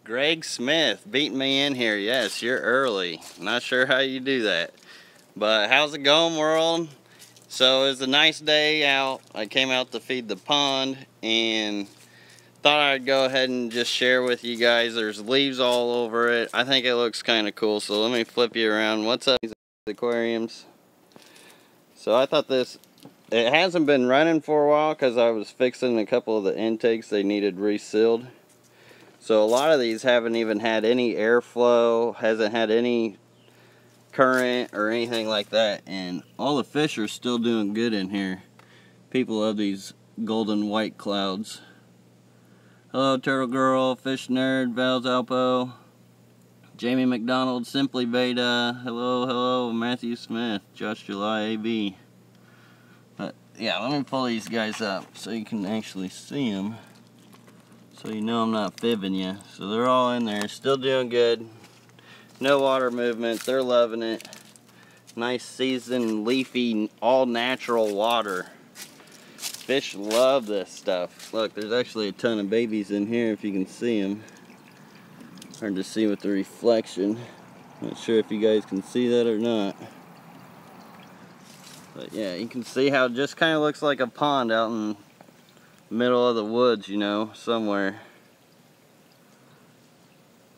Greg Smith beating me in here. Yes, you're early. Not sure how you do that. But how's it going, world? So it was a nice day out. I came out to feed the pond and thought I'd go ahead and just share with you guys. There's leaves all over it. I think it looks kind of cool. So let me flip you around. What's up, these aquariums? So I thought it hasn't been running for a while because I was fixing a couple of the intakes. They needed resealed. So a lot of these haven't even had any airflow, hasn't had any current or anything like that, and all the fish are still doing good in here. People love these golden white clouds. Hello Turtle Girl, Fish Nerd, Val's Alpo, Jamie McDonald, Simply Beta, hello Matthew Smith, Josh July AB. But yeah, let me pull these guys up so you can actually see them. So you know I'm not fibbing you. So they're all in there, still doing good. No water movement, they're loving it. Nice seasoned, leafy, all natural water. Fish love this stuff. Look, there's actually a ton of babies in here if you can see them. Hard to see with the reflection. Not sure if you guys can see that or not. But yeah, you can see how it just kind of looks like a pond out in middle of the woods, you know, somewhere.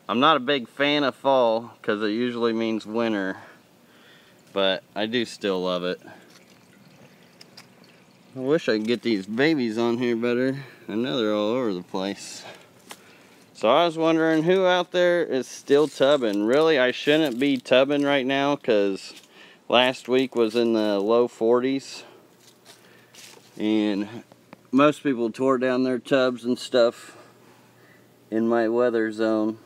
I'm not a big fan of fall because it usually means winter, but I do still love it. I wish I could get these babies on here better. I know they're all over the place. So I was wondering who out there is still tubbing. Really, I shouldn't be tubbing right now because last week was in the low 40s and most people tore down their tubs and stuff in my weather zone.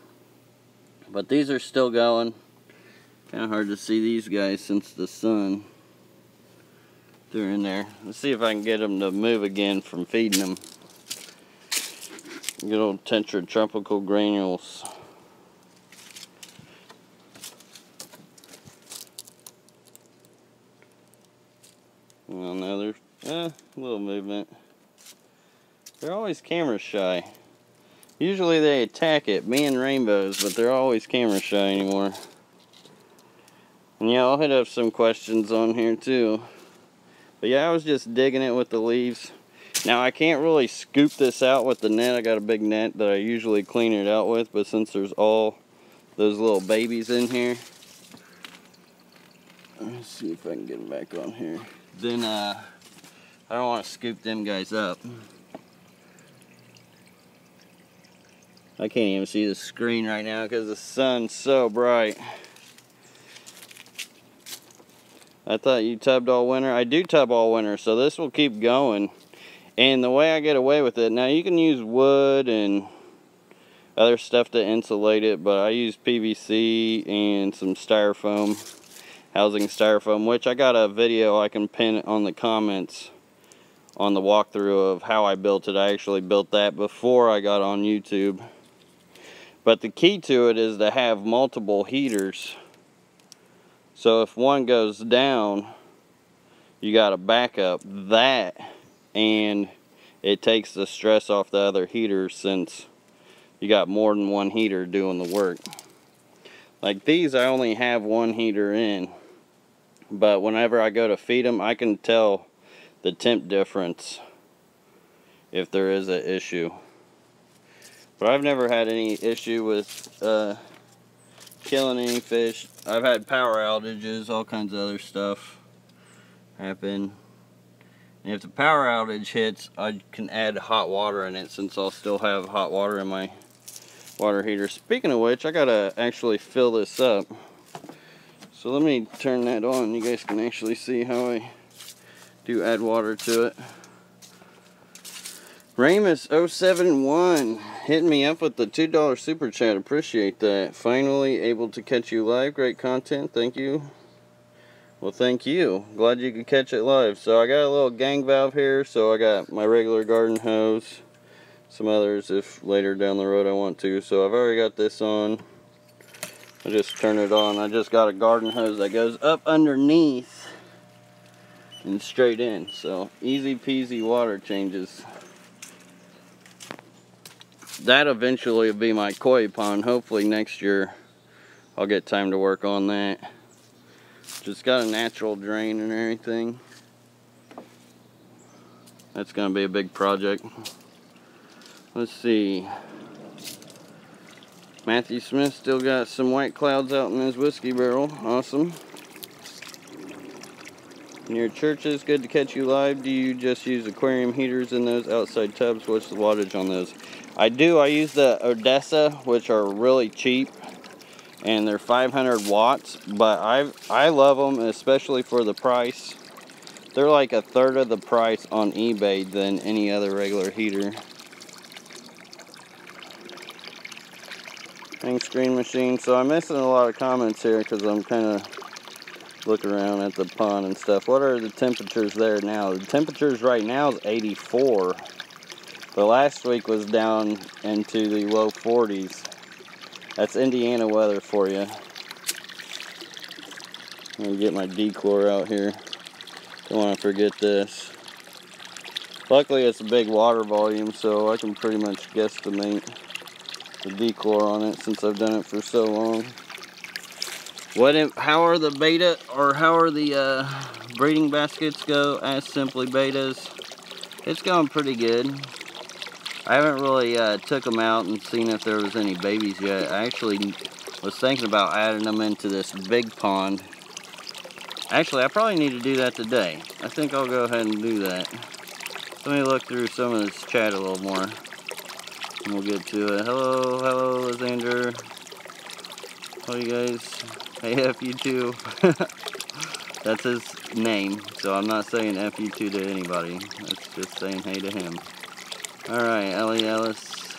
But these are still going. Kind of hard to see these guys since the sun. They're in there. Let's see if I can get them to move again from feeding them. Good old tropical granules. Well, now there's a little movement. They're always camera shy. Usually they attack it, being rainbows, but they're always camera shy anymore. And yeah, I'll hit up some questions on here too. But yeah, I was just digging it with the leaves. Now I can't really scoop this out with the net. I got a big net that I usually clean it out with, but since there's all those little babies in here, let's see if I can get them back on here. Then I don't want to scoop them guys up. I can't even see the screen right now because the sun's so bright. I thought you tubbed all winter. I do tub all winter, so this will keep going. And the way I get away with it, now you can use wood and other stuff to insulate it, but I use PVC and some styrofoam, housing styrofoam, which I got a video I can pin on the comments on the walkthrough of how I built it. I actually built that before I got on YouTube. But the key to it is to have multiple heaters. So if one goes down, you got a backup. That, and it takes the stress off the other heaters since you got more than one heater doing the work. Like these, I only have one heater in. But whenever I go to feed them, I can tell the temp difference if there is an issue. But I've never had any issue with killing any fish. I've had power outages, all kinds of other stuff happen. And if the power outage hits, I can add hot water in it since I'll still have hot water in my water heater. Speaking of which, I gotta actually fill this up. So let me turn that on. You guys can actually see how I do add water to it. Ramus071 hitting me up with the $2 super chat. Appreciate that. Finally able to catch you live. Great content. Thank you. Well, thank you. Glad you could catch it live. So I got a little gang valve here. So I got my regular garden hose. Some others if later down the road I want to. So I've already got this on. I just turn it on. I just got a garden hose that goes up underneath and straight in. So easy peasy water changes. that eventually will be my koi pond. Hopefully next year I'll get time to work on that. Just got a natural drain and everything. That's gonna be a big project. Let's see. Matthew Smith still got some white clouds out in his whiskey barrel. Awesome. Near churches, good to catch you live. Do you just use aquarium heaters in those outside tubs? What's the wattage on those? I do. I use the Odessa, which are really cheap, and they're 500 watts. But I love them, especially for the price. They're like a third of the price on eBay than any other regular heater. Hang screen machine. So I'm missing a lot of comments here because I'm kind of looking around at the pond and stuff. What are the temperatures there now? The temperatures right now is 84. But last week was down into the low 40s. That's Indiana weather for you. I'm gonna get my dechlor out here. Don't want to forget this. Luckily it's a big water volume, so I can pretty much guesstimate the dechlor on it since I've done it for so long. How are the beta, or how are the breeding baskets go as Simply Betas? It's going pretty good. I haven't really took them out and seen if there was any babies yet. I actually was thinking about adding them into this big pond. Actually, I probably need to do that today. I think I'll go ahead and do that. Let me look through some of this chat a little more, and we'll get to it. Hello, Lysander. How you guys? Hey, F you too. That's his name, so I'm not saying F you too to anybody. That's just saying hey to him. Alright, Ellie Ellis.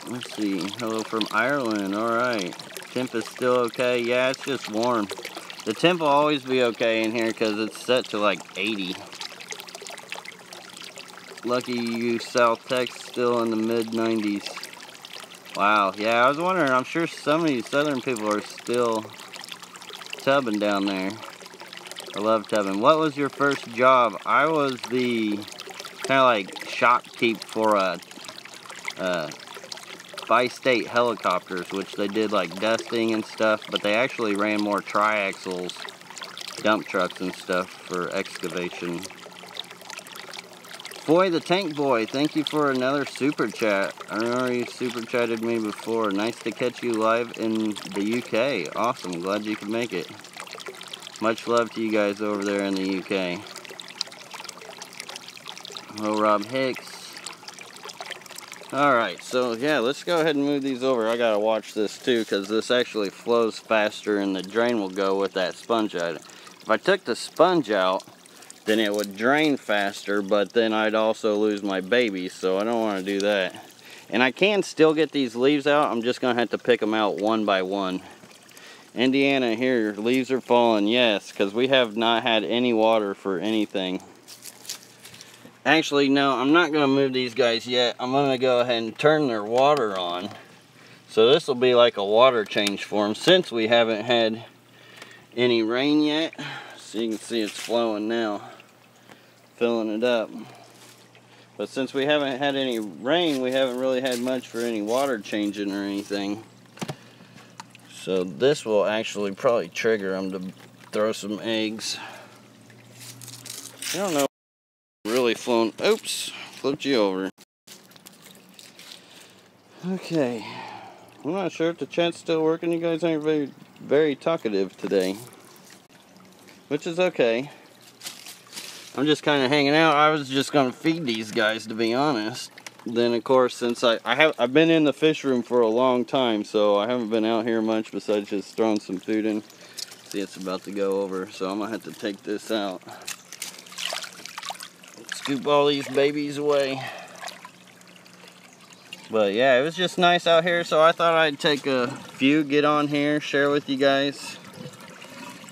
Let's see. Hello from Ireland. Alright. Temp is still okay. Yeah, it's just warm. The temp will always be okay in here because it's set to like 80. Lucky you, South Texas still in the mid 90s. Wow, yeah, I was wondering, I'm sure some of these southern people are still tubbing down there. I love tubbing. What was your first job? I was the kind of like shop keep for bi-state helicopters, which they did like dusting and stuff, but they actually ran more triaxles, dump trucks and stuff for excavation. Boy, the Tank Boy, thank you for another super chat. I remember you super chatted me before. Nice to catch you live in the UK. Awesome, glad you could make it. Much love to you guys over there in the UK. Hello, Rob Hicks. Alright, so yeah, let's go ahead and move these over. I gotta watch this too, because this actually flows faster and the drain will go with that sponge out. If I took the sponge out, then it would drain faster, but then I'd also lose my babies, so I don't want to do that. And I can still get these leaves out. I'm just going to have to pick them out one by one. Indiana here, leaves are falling. Yes, because we have not had any water for anything. Actually, no, I'm not going to move these guys yet. I'm going to go ahead and turn their water on. So this will be like a water change for them since we haven't had any rain yet. So you can see it's flowing now. Filling it up. But since we haven't had any rain, we haven't really had much for any water changing or anything. So this will actually probably trigger them to throw some eggs. I don't know. Really flown. Oops, flipped you over. Okay. I'm not sure if the chat's still working. You guys aren't very talkative today, which is okay. I'm just kind of hanging out. I was just gonna feed these guys, to be honest. Then of course, since I've been in the fish room for a long time, so I haven't been out here much besides just throwing some food in. See, it's about to go over, so I'm gonna have to take this out. Scoop all these babies away. But yeah, it was just nice out here, so I thought I'd take a few, get on here, share with you guys.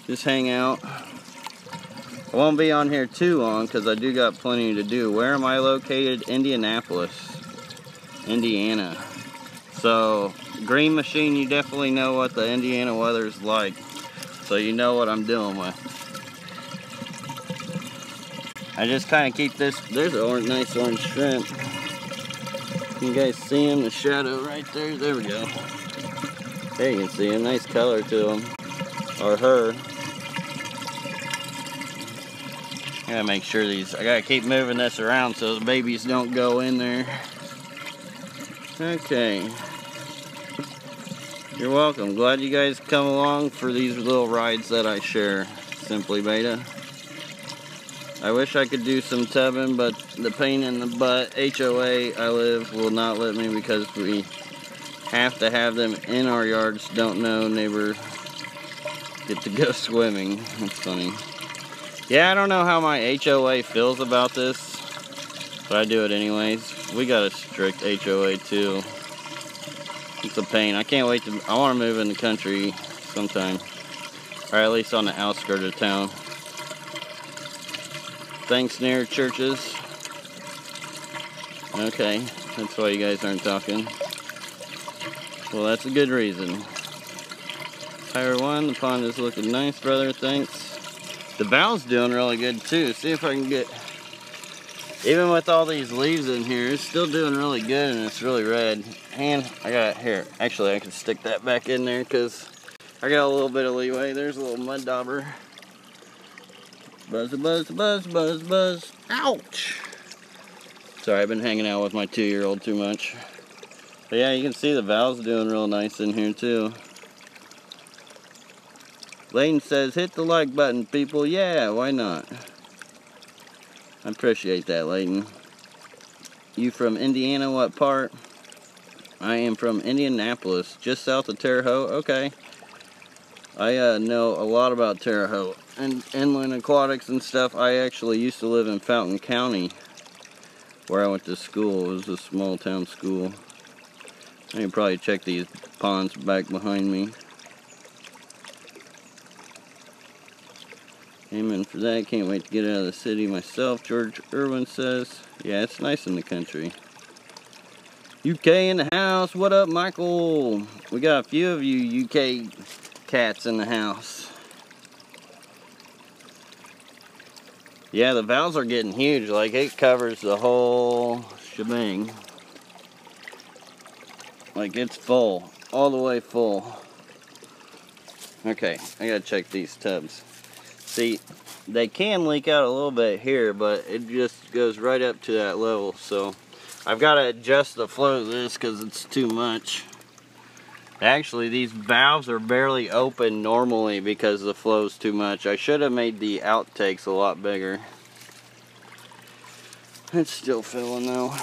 Just hang out. I won't be on here too long because I do got plenty to do. Where am I located? Indianapolis, Indiana. So, Green Machine, you definitely know what the Indiana weather's like. So you know what I'm dealing with. I just kind of keep this. There's a nice orange shrimp. You guys see him? The shadow right there. There we go. There you can see him. Nice color to him. Or her. I gotta make sure these, I gotta keep moving this around so the babies don't go in there. Okay. You're welcome. Glad you guys come along for these little rides that I share. Simply Beta. I wish I could do some tubbing, but the pain in the butt HOA I live will not let me because we have to have them in our yards. Don't know neighbor get to go swimming. That's funny. Yeah, I don't know how my HOA feels about this, but I do it anyways. We got a strict HOA too. It's a pain. I can't wait to, I want to move in the country sometime. Or at least on the outskirts of town. Thanks, near churches. Okay, that's why you guys aren't talking. Well, that's a good reason. Tire 1, the pond is looking nice, brother, thanks. The valve's doing really good too. See if I can get, even with all these leaves in here, it's still doing really good and it's really red. And I got, here, actually I can stick that back in there because I got a little bit of leeway. There's a little mud dauber. Buzz, buzz, buzz, buzz, buzz. Ouch! Sorry, I've been hanging out with my 2-year-old too much. But yeah, you can see the valve's doing real nice in here too. Layton says, hit the like button, people. Yeah, why not? I appreciate that, Layton. You from Indiana, what part? I am from Indianapolis, just south of Terre Haute. Okay. I know a lot about Terre Haute and inland aquatics and stuff. I actually used to live in Fountain County, where I went to school. It was a small town school. I can probably check these ponds back behind me. Amen for that. Can't wait to get out of the city myself, George Irwin says. Yeah, it's nice in the country. UK in the house. What up, Michael? We got a few of you UK cats in the house. Yeah, the valves are getting huge. Like, it covers the whole shebang. Like, it's full. All the way full. Okay, I gotta check these tubs. See, they can leak out a little bit here, but it just goes right up to that level. So I've got to adjust the flow of this because it's too much. Actually, these valves are barely open normally because the flow is too much. I should have made the outtakes a lot bigger. It's still filling though.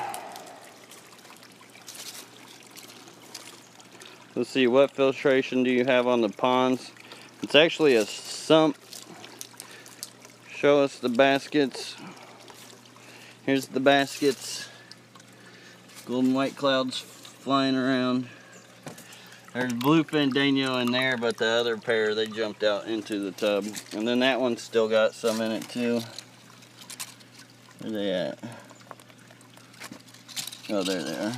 Let's see, what filtration do you have on the ponds? It's actually a sump. Show us the baskets. Here's the baskets. Golden white clouds flying around. There's bluefin Daniel in there, but the other pair, they jumped out into the tub. And then that one's still got some in it too. Where are they at? Oh, there they are.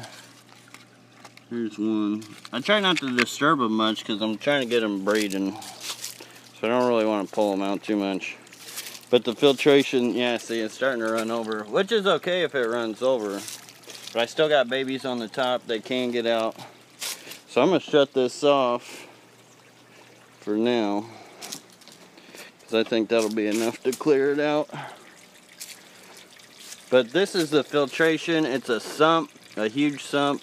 Here's one. I try not to disturb them much because I'm trying to get them breeding. So I don't really want to pull them out too much. But the filtration, yeah, see, it's starting to run over. Which is okay if it runs over. But I still got babies on the top. They can get out. So I'm going to shut this off for now. Because I think that'll be enough to clear it out. But this is the filtration. It's a sump, a huge sump.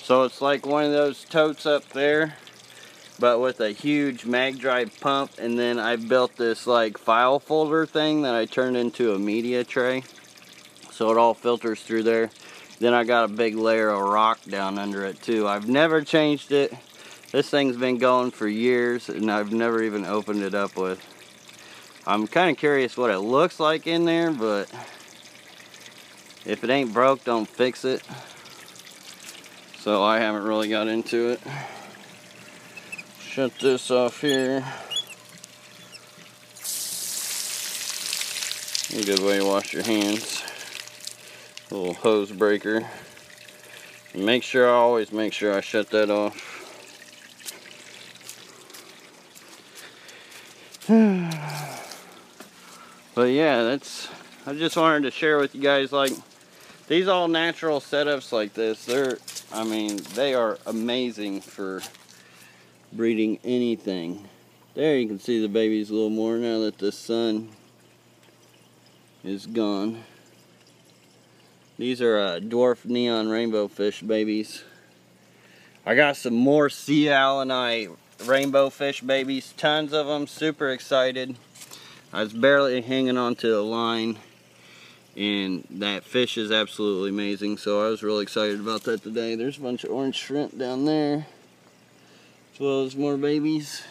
So it's like one of those totes up there, but with a huge mag drive pump. And then I built this like file folder thing that I turned into a media tray. So it all filters through there. Then I got a big layer of rock down under it too. I've never changed it. This thing's been going for years and I've never even opened it up with. I'm kind of curious what it looks like in there, but if it ain't broke, don't fix it. So I haven't really got into it. Shut this off here. A good way to wash your hands. A little hose breaker. And I always make sure I shut that off. But yeah, I just wanted to share with you guys, like, These all natural setups like this, I mean, they are amazing for breeding anything. There you can see the babies a little more now that the sun is gone. These are dwarf neon rainbow fish babies. I got some more sea alani rainbow fish babies, tons of them, super excited. I was barely hanging on to the line, and that fish is absolutely amazing, so I was really excited about that today. There's a bunch of orange shrimp down there, as well as more babies.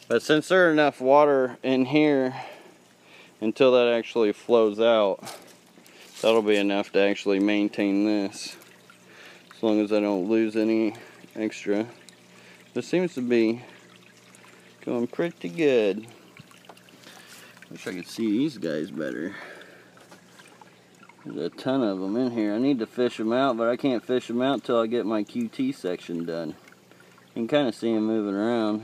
But since there's enough water in here until that actually flows out, that'll be enough to actually maintain this, as long as I don't lose any extra. This seems to be going pretty good. Wish I could see these guys better. There's a ton of them in here. I need to fish them out, but I can't fish them out till I get my QT section done. You can kind of see them moving around.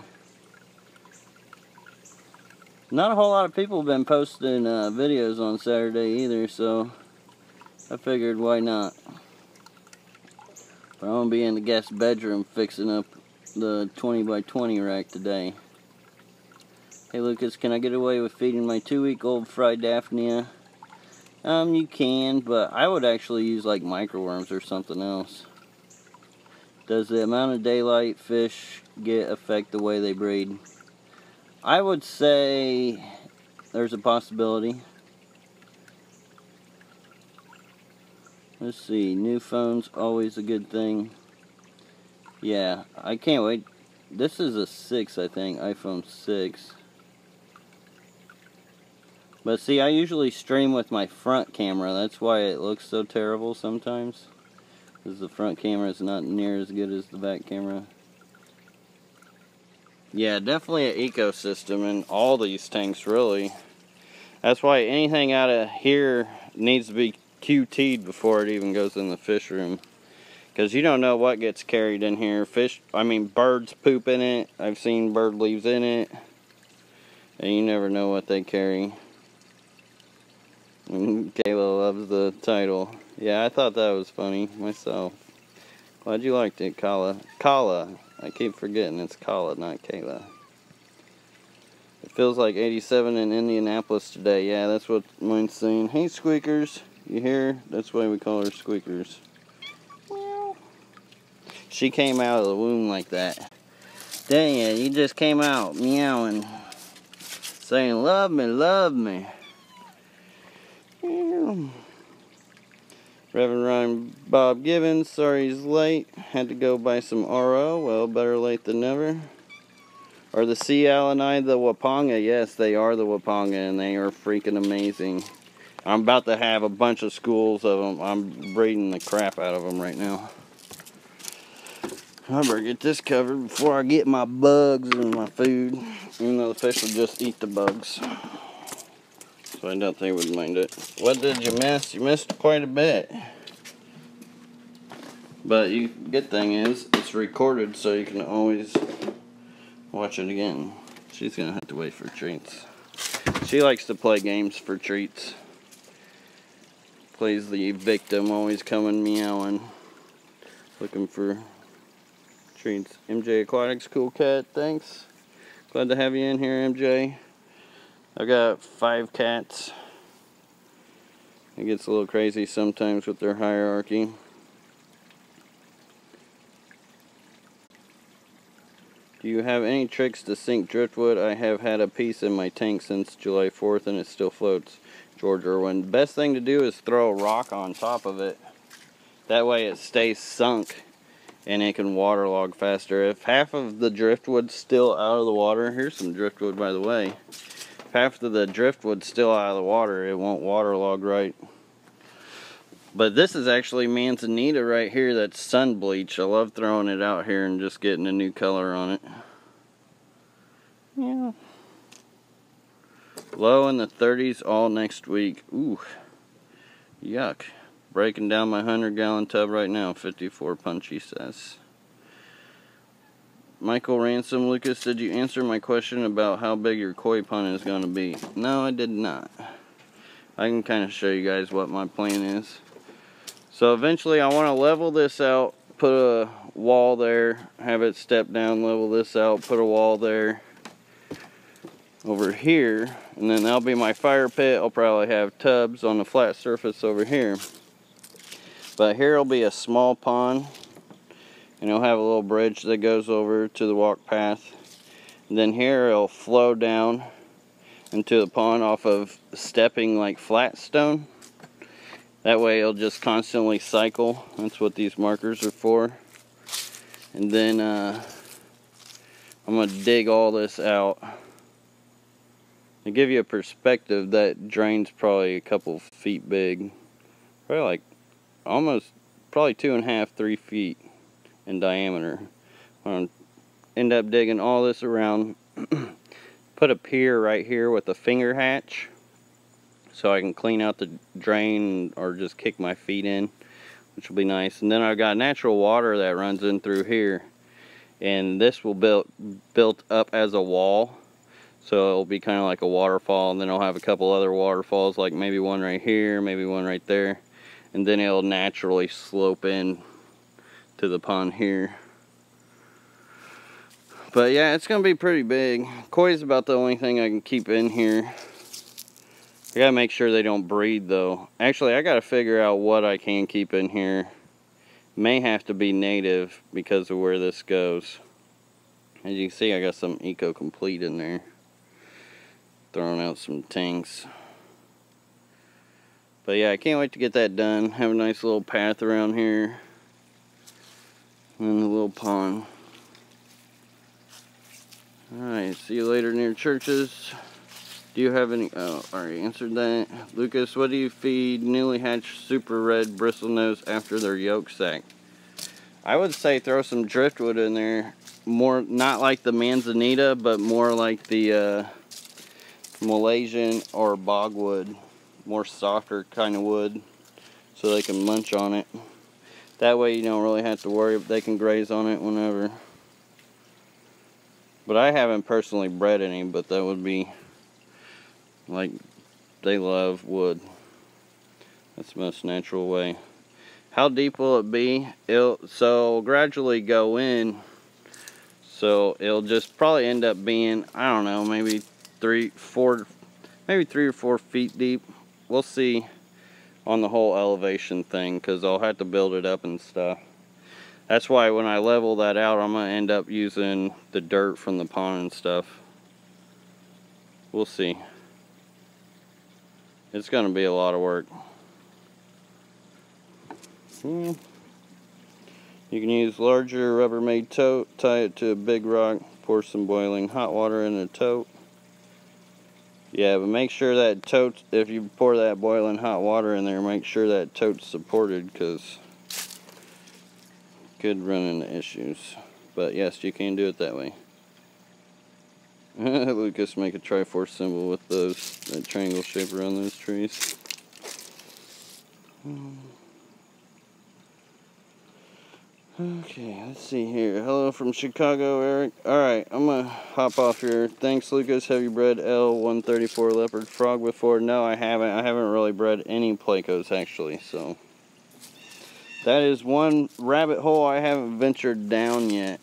Not a whole lot of people have been posting videos on Saturday either, so I figured why not. But I'm going to be in the guest bedroom fixing up the 20 by 20 rack today. Hey Lucas, can I get away with feeding my 2-week-old fried Daphnia? You can, but I would actually use like microworms or something else. Does the amount of daylight fish affect the way they breed? I would say there's a possibility. Let's see, new phone's always a good thing. Yeah, I can't wait. This is a 6, I think, iPhone 6. But see, I usually stream with my front camera. That's why it looks so terrible sometimes, because the front camera is not near as good as the back camera. Yeah, definitely an ecosystem in all these tanks, really. That's why anything out of here needs to be QT'd before it even goes in the fish room. Because you don't know what gets carried in here. Birds poop in it. I've seen bird leaves in it. And you never know what they carry. And Kayla loves the title. Yeah, I thought that was funny myself. Glad you liked it, Kala. Kala. I keep forgetting it's Kala, not Kayla. It feels like 87 in Indianapolis today. Yeah, that's what mine's saying. Hey, squeakers. You hear? That's why we call her squeakers. Meow. She came out of the womb like that. Dang it, you just came out meowing. Saying, love me, love me. Reverend Ryan Bob Gibbons, sorry he's late. Had to go buy some RO. Well, better late than never. Are the sea alani the Wapanga? Yes, they are the Wapanga, and they are freaking amazing. I'm about to have a bunch of schools of them. I'm breeding the crap out of them right now. I better get this covered before I get my bugs and my food. Even though the fish will just eat the bugs. So I don't think they would mind it. What did you miss? You missed quite a bit. But good thing is, it's recorded so you can always watch it again. She's gonna have to wait for treats. She likes to play games for treats. Plays the victim, always coming meowing. Looking for treats. MJ Aquatics, cool cat, thanks. Glad to have you in here, MJ. I've got 5 cats. It gets a little crazy sometimes with their hierarchy. Do you have any tricks to sink driftwood? I have had a piece in my tank since July 4th and it still floats. George Irwin. Best thing to do is throw a rock on top of it. That way it stays sunk and it can waterlog faster. If half of the driftwood's still out of the water, here's some driftwood by the way. If half of the driftwood's still out of the water, it won't waterlog right. But this is actually manzanita right here that's sun bleached. I love throwing it out here and just getting a new color on it. Yeah. Low in the 30s all next week. Ooh. Yuck. Breaking down my 100-gallon tub right now. 54 punchy says. Michael Ransom, Lucas, did you answer my question about how big your koi pond is going to be? No, I did not. I can kind of show you guys what my plan is. So eventually I want to level this out, put a wall there, have it step down, level this out, put a wall there over here, and then that'll be my fire pit. I'll probably have tubs on the flat surface over here. But here will be a small pond, and it'll have a little bridge that goes over to the walk path. And then here it'll flow down into the pond off of stepping like flat stone. That way it'll just constantly cycle. That's what these markers are for. And then I'm going to dig all this out. To give you a perspective, that drain's probably a couple feet big. Probably like almost, probably 2.5, 3 feet in diameter. I'm going to end up digging all this around. Put a pier right here with a finger hatch, so I can clean out the drain or just kick my feet in, which will be nice. And then I've got natural water that runs in through here, and this will built up as a wall, so it'll be kind of like a waterfall. And then I'll have a couple other waterfalls, like maybe one right here, maybe one right there, and then it'll naturally slope in to the pond here. But yeah, it's gonna be pretty big. Koi's about the only thing I can keep in here. I gotta make sure they don't breed though. Actually, I gotta figure out what I can keep in here. May have to be native because of where this goes. As you can see, I got some Eco Complete in there. Throwing out some tanks. But yeah, I can't wait to get that done. Have a nice little path around here. And a little pond. Alright, see you later near churches. Do you have any... Oh, already answered that. Lucas, what do you feed newly hatched super red bristlenose after their yolk sack? I would say throw some driftwood in there. More, not like the manzanita, but more like the Malaysian or bogwood. More softer kind of wood, so they can munch on it. That way you don't really have to worry if they can graze on it whenever. But I haven't personally bred any, but that would be... like, they love wood. That's the most natural way. How deep will it be? So gradually go in. So it'll just probably end up being, I don't know, maybe 3 or 4 feet deep. We'll see on the whole elevation thing, because I'll have to build it up and stuff. That's why when I level that out, I'm going to end up using the dirt from the pond and stuff. We'll see. It's going to be a lot of work. You can use larger Rubbermaid tote, tie it to a big rock, pour some boiling hot water in a tote. Yeah, but make sure that tote, if you pour that boiling hot water in there, make sure that tote's supported, because it could run into issues. But yes, you can do it that way. Lucas, make a Triforce symbol with that triangle shape around those trees. Okay, let's see here. Hello from Chicago, Eric. Alright, I'm gonna hop off here. Thanks, Lucas. Have you bred L134 leopard frog before? No, I haven't. I haven't really bred any Placos, actually, so that is one rabbit hole I haven't ventured down yet.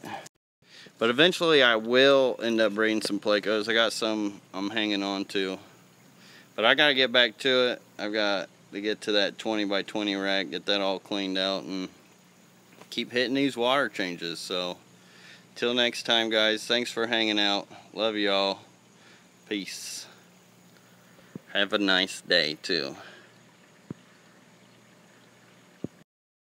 But eventually I will end up breeding some Placos. I got some I'm hanging on to. But I gotta get back to it. I've got to get to that 20 by 20 rack, get that all cleaned out, and keep hitting these water changes. So till next time, guys, thanks for hanging out. Love y'all. Peace. Have a nice day too.